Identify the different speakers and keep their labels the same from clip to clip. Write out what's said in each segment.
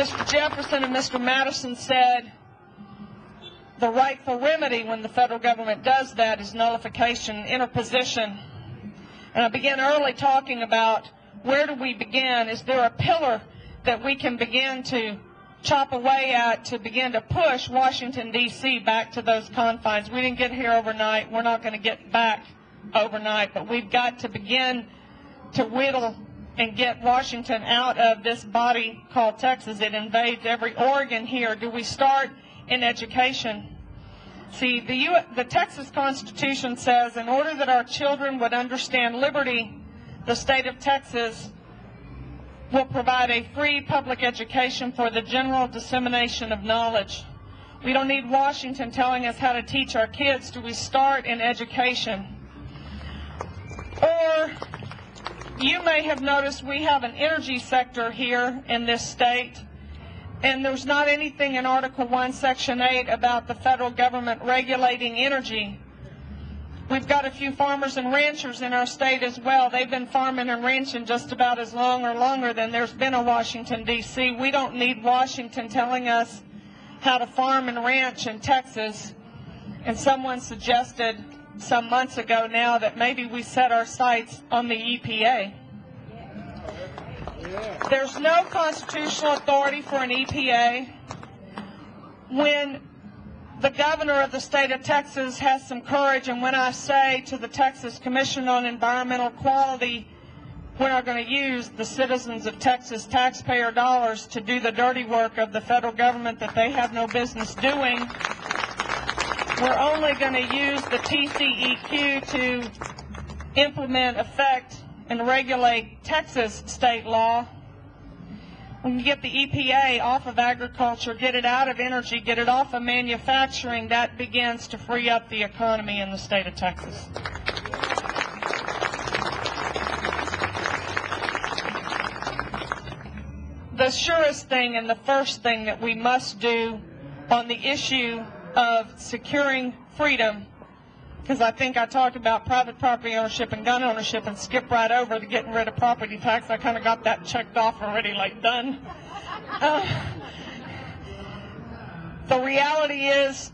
Speaker 1: Mr. Jefferson and Mr. Madison said the rightful remedy when the federal government does that is nullification, interposition. And I began early talking about where do we begin? Is there a pillar that we can begin to chop away at to begin to push Washington, D.C. back to those confines? We didn't get here overnight. We're not going to get back overnight, but we've got to begin to whittle and get Washington out of this body called Texas. It invades every organ here. Do we start in education? See, the Texas Constitution says in order that our children would understand liberty, the state of Texas will provide a free public education for the general dissemination of knowledge. We don't need Washington telling us how to teach our kids. Do we start in education? Or you may have noticed we have an energy sector here in this state, and there's not anything in Article 1, Section 8 about the federal government regulating energy. We've got a few farmers and ranchers in our state as well. They've been farming and ranching just about as long or longer than there's been a Washington, D.C. We don't need Washington telling us how to farm and ranch in Texas. And someone suggested some months ago now that maybe we set our sights on the EPA. There's no constitutional authority for an EPA. When the governor of the state of Texas has some courage, and when I say to the Texas Commission on Environmental Quality, we're not going to use the citizens of Texas taxpayer dollars to do the dirty work of the federal government that they have no business doing. We're only going to use the TCEQ to implement, affect, and regulate Texas state law. When you get the EPA off of agriculture, get it out of energy, get it off of manufacturing, that begins to free up the economy in the state of Texas. The surest thing and the first thing that we must do on the issue of securing freedom, because I think I talked about private property ownership and gun ownership and skipped right over to getting rid of property tax. I kind of got that checked off already, like done. The reality is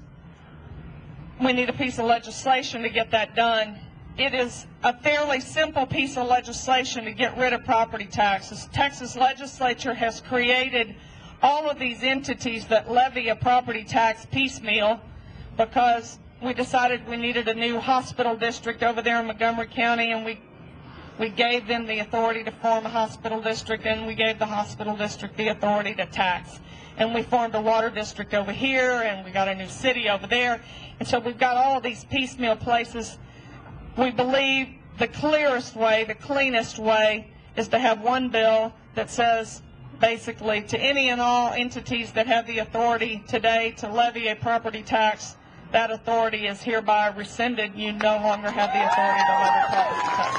Speaker 1: we need a piece of legislation to get that done. It is a fairly simple piece of legislation to get rid of property taxes. The Texas legislature has created all of these entities that levy a property tax piecemeal because we decided we needed a new hospital district over there in Montgomery County, and we gave them the authority to form a hospital district, and we gave the hospital district the authority to tax. And we formed a water district over here, and we got a new city over there. And so we've got all of these piecemeal places. We believe the clearest way, the cleanest way, is to have one bill that says basically to any and all entities that have the authority today to levy a property tax, that authority is hereby rescinded. You no longer have the authority to levy property tax.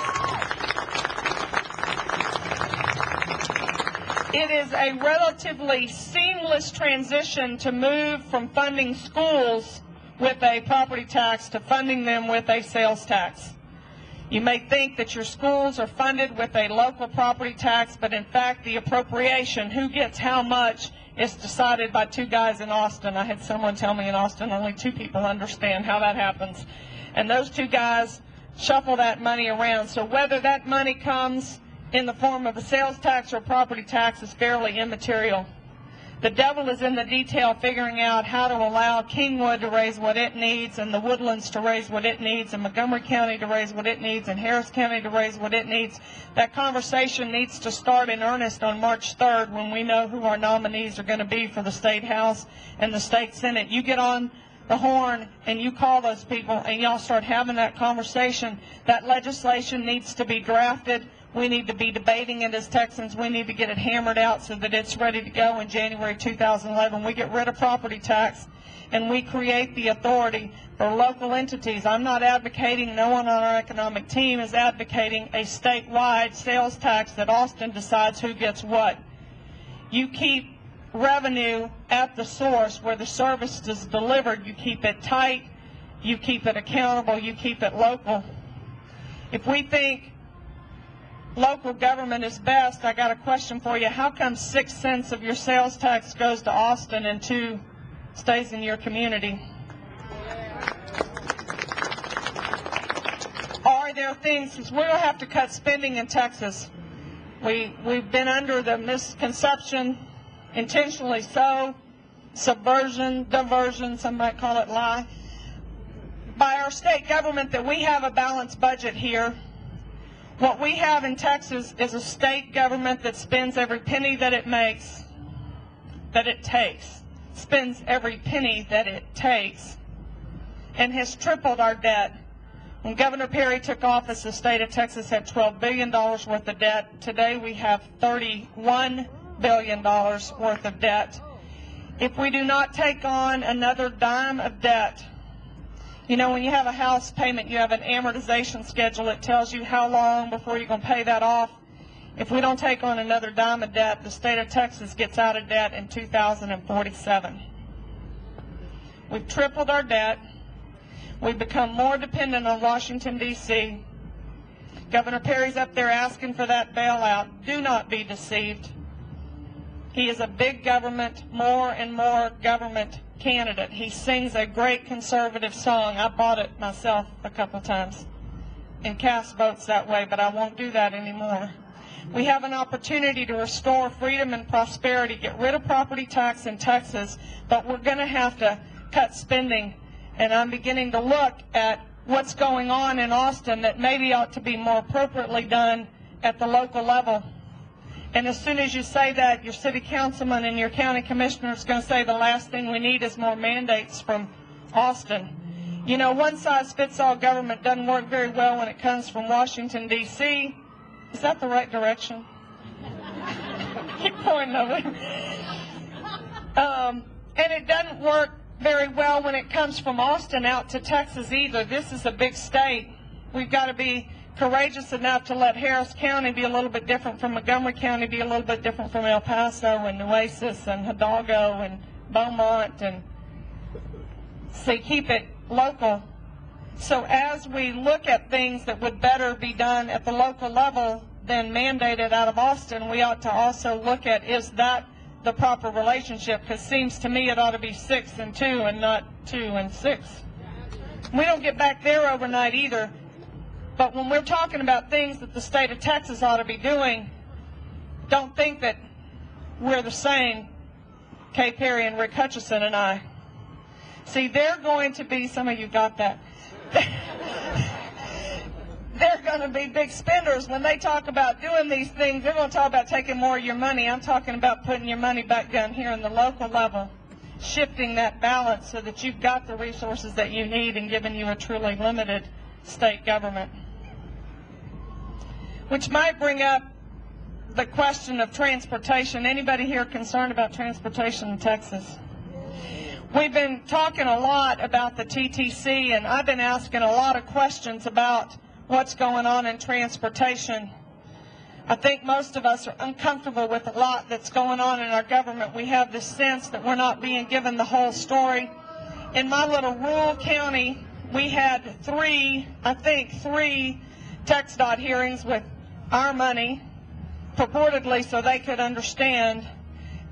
Speaker 1: It is a relatively seamless transition to move from funding schools with a property tax to funding them with a sales tax. You may think that your schools are funded with a local property tax, but in fact the appropriation, who gets how much, is decided by two guys in Austin. I had someone tell me in Austin only two people understand how that happens. And those two guys shuffle that money around. So whether that money comes in the form of a sales tax or property tax is fairly immaterial. The devil is in the detail, figuring out how to allow Kingwood to raise what it needs, and the Woodlands to raise what it needs, and Montgomery County to raise what it needs, and Harris County to raise what it needs. That conversation needs to start in earnest on March 3rd when we know who our nominees are going to be for the State House and the State Senate. You get on the horn and you call those people and y'all start having that conversation. That legislation needs to be drafted. We need to be debating it as Texans. We need to get it hammered out so that it's ready to go in January 2011. We get rid of property tax and we create the authority for local entities. I'm not advocating, no one on our economic team is advocating a statewide sales tax that Austin decides who gets what. You keep revenue at the source where the service is delivered. You keep it tight, you keep it accountable, you keep it local. If we think local government is best, I got a question for you. How come 6 cents of your sales tax goes to Austin and 2 stays in your community? Are there things, since we're going to have to cut spending in Texas, we've been under the misconception, intentionally so, subversion, diversion, some might call it lie, by our state government that we have a balanced budget here. What we have in Texas is a state government that spends every penny that it makes, that it takes, spends every penny that it takes, and has tripled our debt. When Governor Perry took office, the state of Texas had $12 billion worth of debt. Today we have $31 billion worth of debt. If we do not take on another dime of debt, you know, when you have a house payment, you have an amortization schedule that tells you how long before you're going to pay that off. If we don't take on another dime of debt, the state of Texas gets out of debt in 2047. We've tripled our debt. We've become more dependent on Washington, D.C. Governor Perry's up there asking for that bailout. Do not be deceived. He is a big government, more and more government candidate. He sings a great conservative song. I bought it myself a couple times and cast votes that way, but I won't do that anymore. We have an opportunity to restore freedom and prosperity, get rid of property tax in Texas, but we're going to have to cut spending. And I'm beginning to look at what's going on in Austin that maybe ought to be more appropriately done at the local level. And as soon as you say that, your city councilman and your county commissioner is going to say the last thing we need is more mandates from Austin. You know, one-size-fits-all government doesn't work very well when it comes from Washington, D.C. Is that the right direction? Keep pointing over. And it doesn't work very well when it comes from Austin out to Texas either. This is a big state. We've got to be courageous enough to let Harris County be a little bit different from Montgomery County, be a little bit different from El Paso and Nueces and Hidalgo and Beaumont, and keep it local. So as we look at things that would better be done at the local level than mandated out of Austin, we ought to also look at, is that the proper relationship? Because it seems to me it ought to be 6 and 2 and not 2 and 6. We don't get back there overnight either. But when we're talking about things that the state of Texas ought to be doing, don't think that we're the same, Kay Perry and Rick Hutchison and I. See, they're going to be, some of you got that, they're going to be big spenders. When they talk about doing these things, they're going to talk about taking more of your money. I'm talking about putting your money back down here in the local level, shifting that balance so that you've got the resources that you need and giving you a truly limited state government. Which might bring up the question of transportation. Anybody here concerned about transportation in Texas? We've been talking a lot about the TTC, and I've been asking a lot of questions about what's going on in transportation. I think most of us are uncomfortable with a lot that's going on in our government. We have this sense that we're not being given the whole story. In my little rural county, we had three TxDOT hearings with our money, purportedly so they could understand.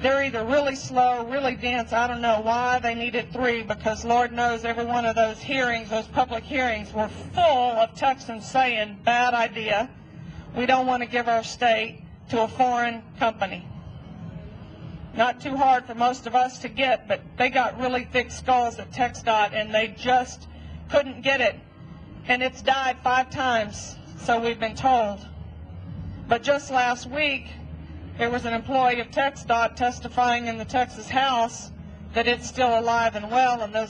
Speaker 1: They're either really slow, really dense. I don't know why they needed 3, because Lord knows every one of those hearings, those public hearings, were full of Texans saying, bad idea. We don't want to give our state to a foreign company. Not too hard for most of us to get, but they got really thick skulls at TxDOT, and they just couldn't get it. And it's died 5 times, so we've been told. But just last week, there was an employee of TxDOT testifying in the Texas House that it's still alive and well, and those